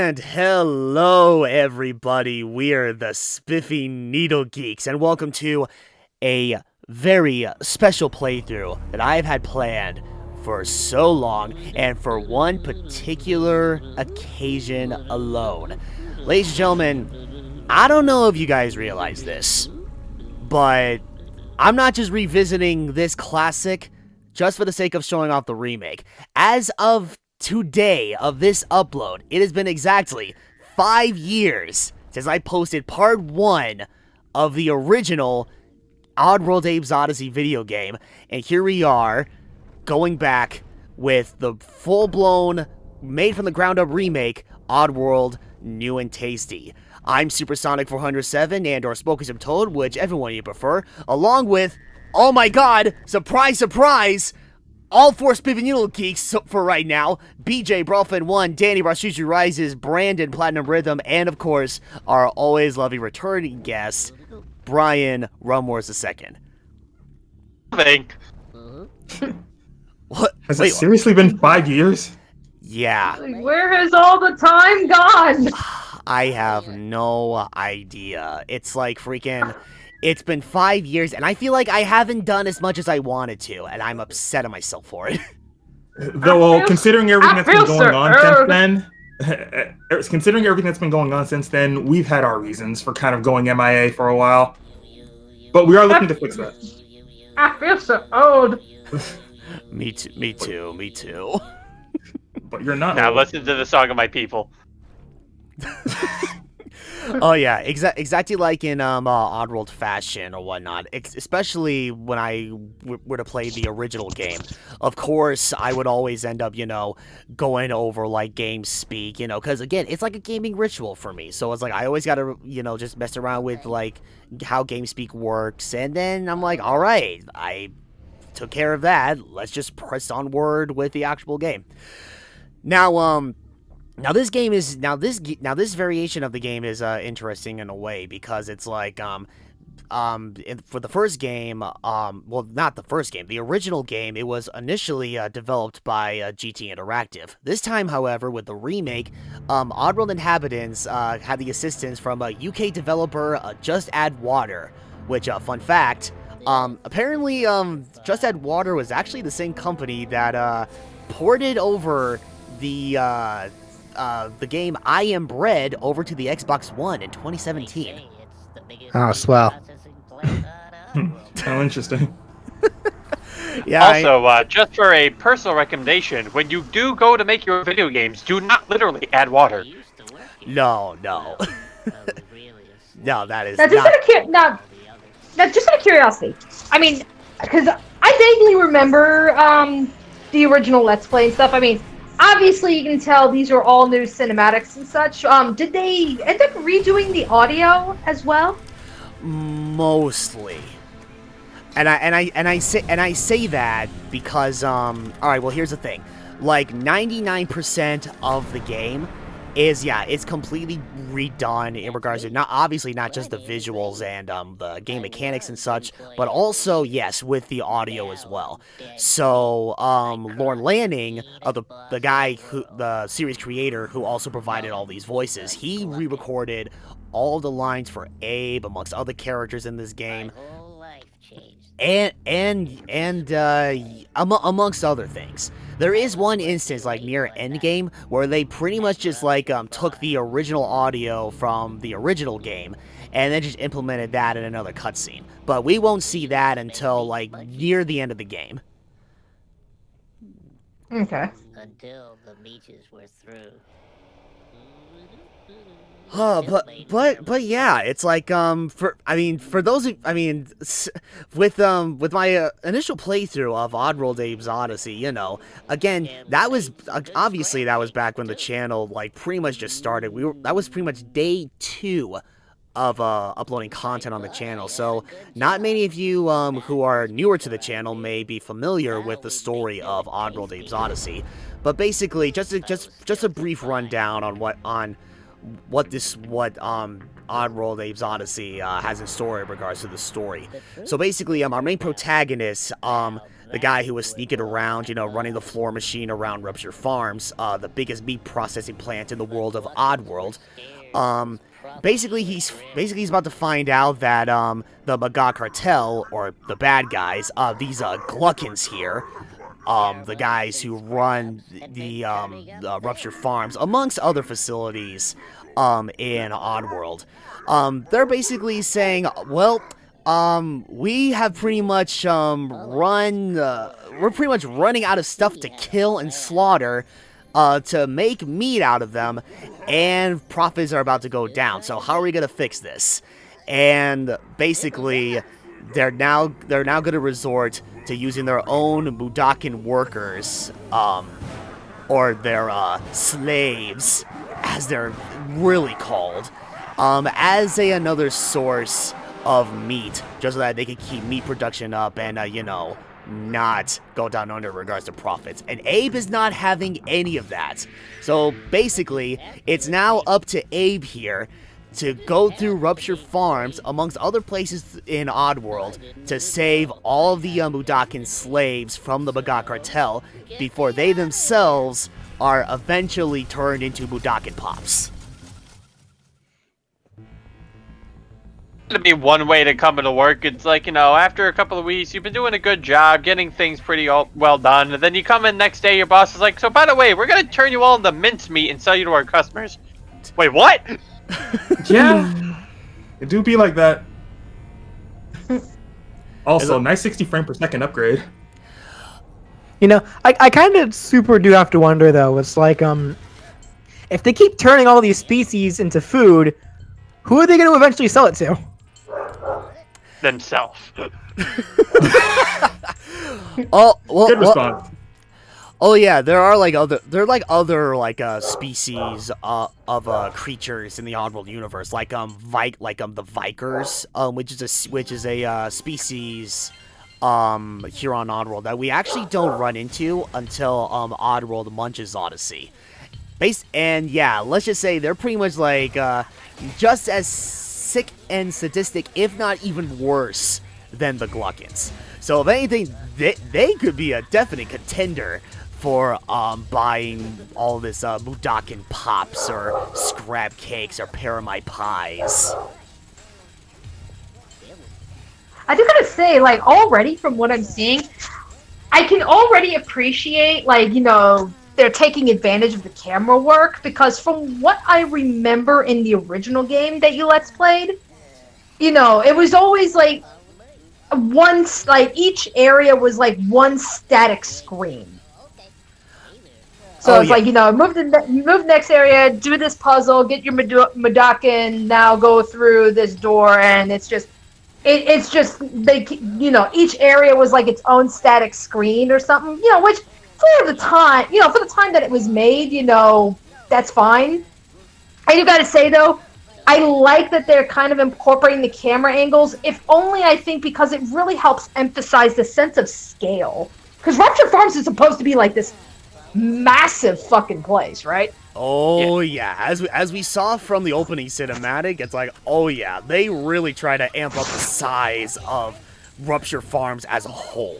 And hello, everybody. We're the SpiffyNeedleGeeks, and welcome to a very special playthrough that I've had planned for so long, and for one particular occasion alone. Ladies and gentlemen, I don't know if you guys realize this, but I'm not just revisiting this classic just for the sake of showing off the remake. As of today of this upload, it has been exactly 5 years since I posted part 1 of the original Oddworld Abe Oddysee video game, and here we are, going back with the full-blown, made-from-the-ground-up remake, Oddworld New and Tasty. I'm Supersonic 407 and or Spokesman Toad, whichever one you prefer, along with, oh my god, surprise, surprise, all 4 SpiffyNeedleGeeks for right now, BJ, Brawlfin1, Danny, RoushutsuRises, Brandon, PlatinumRhythm, and of course, our always lovely returning guest, Brian, RealmwarssII. What? Has it seriously been 5 years? Yeah. Where has all the time gone? I have no idea. It's like freaking... It's been 5 years, and I feel like I haven't done as much as I wanted to, and I'm upset at myself for it. Though, considering everything that's been going on since then, we've had our reasons for kind of going MIA for a while. But we are looking to fix that. I feel so old. Me too. But you're not. Now old. listen to the song of my people. Oh yeah, exactly like in Oddworld fashion or whatnot. Especially when I were to play the original game. Of course, I would always end up, going over like game speak, because again, it's like a gaming ritual for me. So it's like I always gotta, just mess around with like how game speak works, and then I'm like, all right, I took care of that. Let's just press onward with the actual game. Now this game is this variation of the game is interesting in a way, because it's like for the first game, well, not the first game, the original game, it was initially developed by GT Interactive. This time, however, with the remake, Oddworld inhabitants had the assistance from a UK developer, Just Add Water, which fun fact, apparently Just Add Water was actually the same company that ported over the game I Am Bread over to the Xbox One in 2017. Oh, swell. How interesting. Yeah. Also, just for a personal recommendation, when you do go to make your video games, do not literally add water. No. No, that is Now, just out of curiosity, I mean, because I vaguely remember the original Let's Play and stuff. I mean, obviously, you can tell these are all new cinematics and such. Did they end up redoing the audio as well? Mostly. And I say that because all right, well, here's the thing. Like 99% of the game is, it's completely redone in regards to not just the visuals and the game mechanics and such, but also, yes, with the audio as well. So Lorne Lanning, the guy the series creator who also provided all these voices, he re-recorded all the lines for Abe amongst other characters in this game, and amongst other things. There is one instance, like near endgame, where they pretty much just like took the original audio from the original game and then just implemented that in another cutscene. But we won't see that until like near the end of the game. Okay. Until the beaches were through. But yeah, it's like for those with my initial playthrough of Oddworld Abe Oddysee, again, that was obviously back when the channel like pretty much just started. That was pretty much day 2 of uploading content on the channel. So not many of you who are newer to the channel may be familiar with the story of Oddworld Abe Oddysee. But basically, just a brief rundown on what Oddworld Abe's Odyssey has in store in regards to the story. So basically, our main protagonist, the guy who was sneaking around, running the floor machine around Rupture Farms, the biggest meat processing plant in the world of Oddworld. Basically he's about to find out that the Maga cartel, or the bad guys, these gluckins here, the guys who run the Rupture Farms, amongst other facilities in Oddworld, they're basically saying, well, we have pretty much we're pretty much running out of stuff to kill and slaughter to make meat out of them, and profits are about to go down. So how are we gonna fix this? And basically, they're now gonna resort to using their own Mudakin workers, or their slaves, as they're really called, as another source of meat, just so that they can keep meat production up and not go down under in regards to profits. And Abe is not having any of that. So basically, it's now up to Abe here to go through Rupture Farms, amongst other places in Oddworld, to save all of the Mudakin slaves from the Maga cartel before they themselves are eventually turned into Mudakin pops. To be one way to come into work. It's like, after a couple of weeks, you've been doing a good job, getting things pretty well done, and then you come in next day, your boss is like, so by the way, we're gonna turn you all into mincemeat and sell you to our customers. Wait, what? Yeah, it do be like that. Also, nice 60 frame per second upgrade. I kind of super do have to wonder, though. It's like, if they keep turning all these species into food, who are they going to eventually sell it to? Themselves. Oh, well, Good response. Oh yeah, there are other species of creatures in the Oddworld universe, like the Vikers, which is a species here on Oddworld that we actually don't run into until Oddworld Munch's Odyssey. And yeah, let's just say they're pretty much just as sick and sadistic, if not even worse, than the Gluckins. So if anything, they could be a definite contender for buying all this Mudakin pops or scrap cakes or paramite pies. I do gotta say, already from what I'm seeing, I can already appreciate, they're taking advantage of the camera work, because from what I remember in the original game that you Let's Played, it was always each area was one static screen. So move the next area, do this puzzle, get your Mudakin, now go through this door, and it's just each area was its own static screen or something, which for the time that it was made, that's fine. I do gotta say though, I like that they're kind of incorporating the camera angles, if only I think because it really helps emphasize the sense of scale. Because Rupture Farms is supposed to be this massive fucking place, right? Oh yeah. As we saw from the opening cinematic, it's oh yeah, they really try to amp up the size of Rupture Farms as a whole.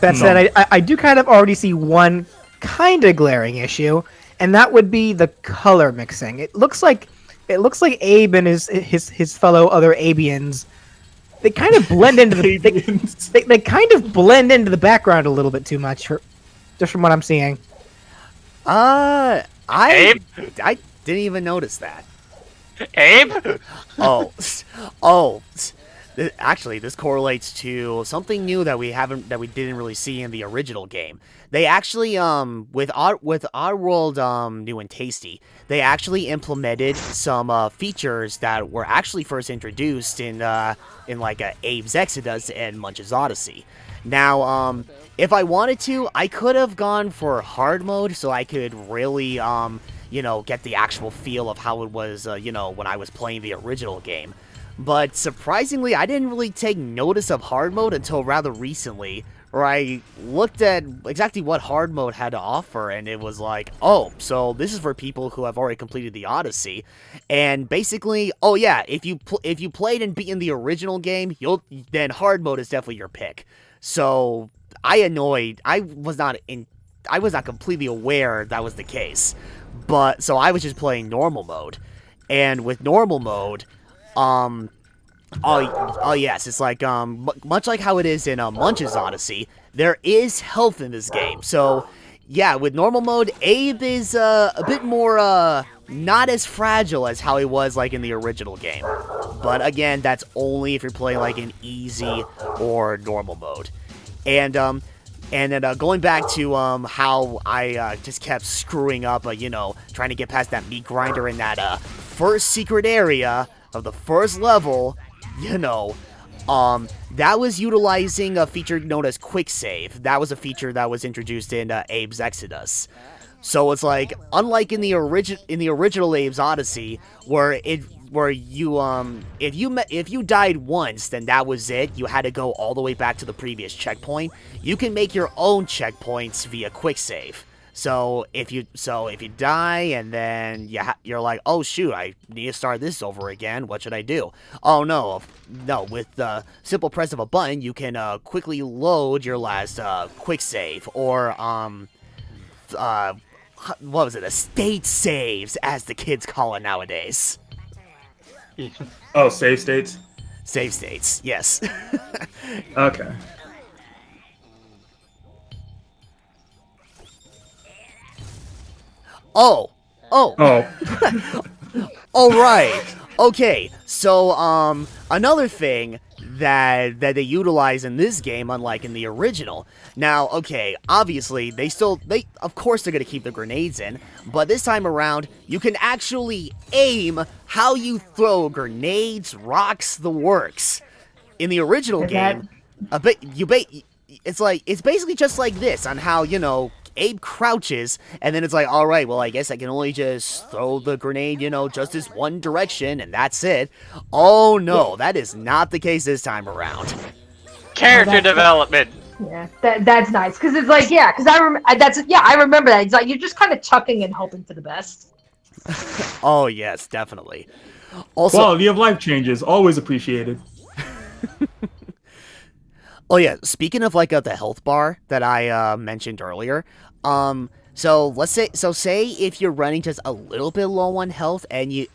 That said, I do kind of already see one kind of glaring issue, and that would be the color mixing. It looks like Abe and his fellow other Abians, they kind of blend into the they kind of blend into the background a little bit too much, just from what I'm seeing. I didn't even notice that. Abe? Actually, this correlates to something new that we didn't really see in the original game. They actually, with Oddworld New and Tasty, they actually implemented some features that were actually first introduced in Abe's Exodus and Munch's Odyssey. Now, if I wanted to, I could have gone for hard mode, so I could really, get the actual feel of how it was, when I was playing the original game. But surprisingly, I didn't really take notice of hard mode until rather recently, where I looked at exactly what hard mode had to offer, and it was like, oh, so this is for people who have already completed the Odyssey, and basically, oh yeah, if you played and beaten the original game, then hard mode is definitely your pick. So I was not completely aware that was the case, but so I was just playing normal mode, and with normal mode, Oh yes, it's like, much like how it is in Munch's Odyssey, there is health in this game. So, yeah, with normal mode, Abe is a bit more, not as fragile as how he was, like, in the original game. But again, that's only if you're playing, like, in easy or normal mode. And then going back to how I just kept screwing up, trying to get past that meat grinder in that first secret area of the first level. That was utilizing a feature known as Quick Save. That was a feature that was introduced in Abe's Exodus. So it's like, unlike in the original Abe's Odyssey, if you died once, then that was it. You had to go all the way back to the previous checkpoint. You can make your own checkpoints via Quick Save. So if you die and then you're like, oh shoot, I need to start this over again. What should I do? Oh no, with the simple press of a button, you can quickly load your last quick save, or what was it? Estate saves, as the kids call it nowadays. Oh, save states. Save states, yes. Okay. Oh. All right. Okay. So, another thing that they utilize in this game, unlike in the original. Now, okay, obviously, of course they're gonna keep the grenades in, but this time around, you can actually aim how you throw grenades, rocks, the works. In the original game, it's basically just like this on how, Abe crouches, and then it's like, alright, well, I guess I can only just throw the grenade, just this one direction, and that's it. Oh, no, that is not the case this time around. Character development! Yeah, that's nice, because it's like, yeah, because I remember that. It's like, you're just kind of chucking and hoping for the best. Oh, yes, definitely. Also, quality of life changes, always appreciated. Oh yeah, speaking of like the health bar that I mentioned earlier, so say if you're running just a little bit low on health and you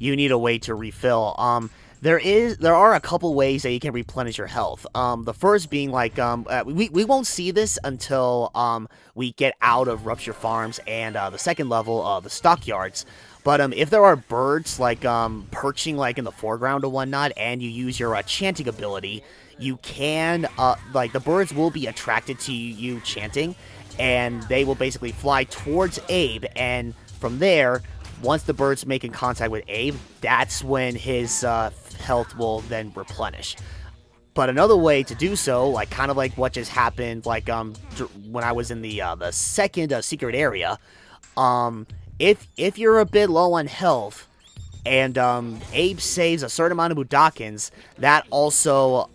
need a way to refill, there are a couple ways that you can replenish your health. The first being like, we won't see this until we get out of Rupture Farms and the second level, the stockyards. But if there are birds like perching like in the foreground or whatnot, and you use your chanting ability, you can the birds will be attracted to you chanting, and they will basically fly towards Abe, and from there, once the bird's making contact with Abe, that's when his health will then replenish. But another way to do so, like kind of like what just happened, like when I was in the second secret area, if you're a bit low on health, and Abe saves a certain amount of Budokins, that also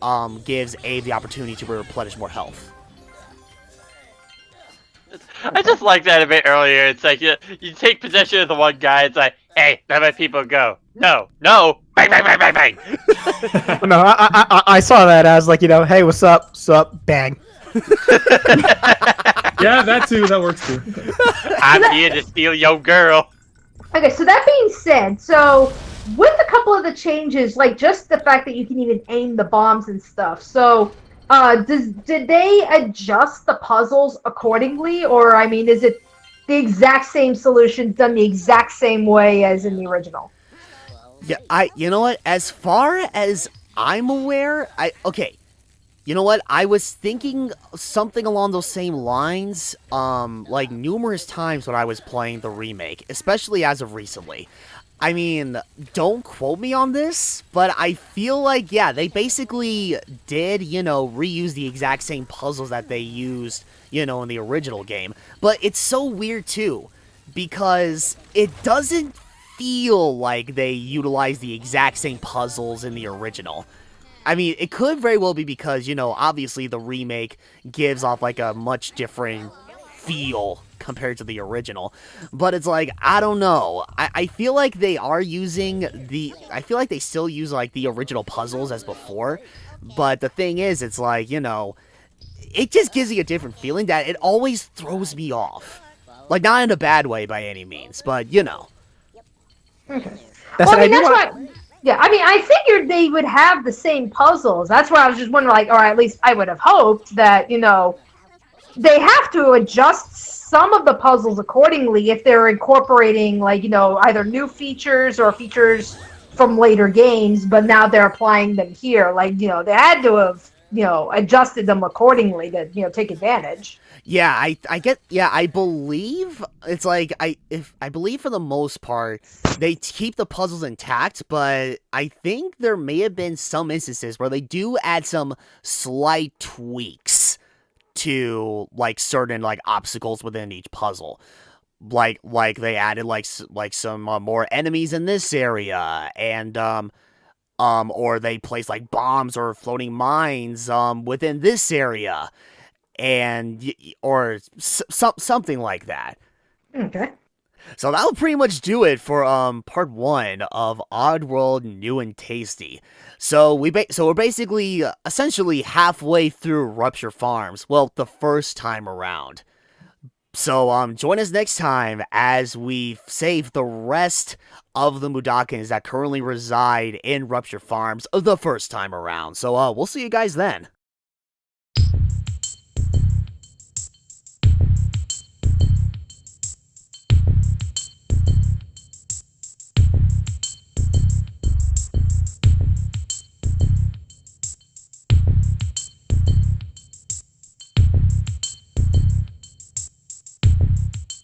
gives Abe the opportunity to replenish more health. I just like that a bit earlier. It's like you take possession of the one guy, it's like, hey, let my people go. No, bang, bang, bang, bang, bang. No, I saw that as like, hey, what's up, bang. Yeah, that too, that works too. I'm here to steal your girl. Okay, so that being said, so with a couple of the changes, like just the fact that you can even aim the bombs and stuff, so did they adjust the puzzles accordingly, or I mean, is it the exact same solution done the exact same way as in the original? Yeah, you know what? As far as I'm aware, you know what? I was thinking something along those same lines, like numerous times when I was playing the remake, especially as of recently. I mean, don't quote me on this, but I feel like, yeah, they basically did, reuse the exact same puzzles that they used, in the original game. But it's so weird, too, because it doesn't feel like they utilized the exact same puzzles in the original. I mean, it could very well be because, you know, obviously the remake gives off like a much different feel compared to the original. But it's like, I don't know. I feel like they are using I feel like they still use like the original puzzles as before. But the thing is, it's like, you know, it just gives you a different feeling that it always throws me off. Like, not in a bad way by any means, but, you know. Okay. Well, I mean, that's what... Yeah, I mean, I figured they would have the same puzzles. That's why I was just wondering, like, or at least I would have hoped that, you know, they have to adjust some of the puzzles accordingly if they're incorporating, like, you know, either new features or features from later games, but now they're applying them here. Like, you know, they had to have, you know, adjusted them accordingly to, you know, take advantage. Yeah, I believe it's like I believe for the most part they keep the puzzles intact, but I think there may have been some instances where they do add some slight tweaks to like certain like obstacles within each puzzle. Like they added like some more enemies in this area, and or they placed like bombs or floating mines within this area, and or something like that. Okay. So that'll pretty much do it for part 1 of Oddworld New and Tasty. So we're basically essentially halfway through Rupture Farms. Well, the first time around. So join us next time as we save the rest of the Mudokons that currently reside in Rupture Farms the first time around. So we'll see you guys then.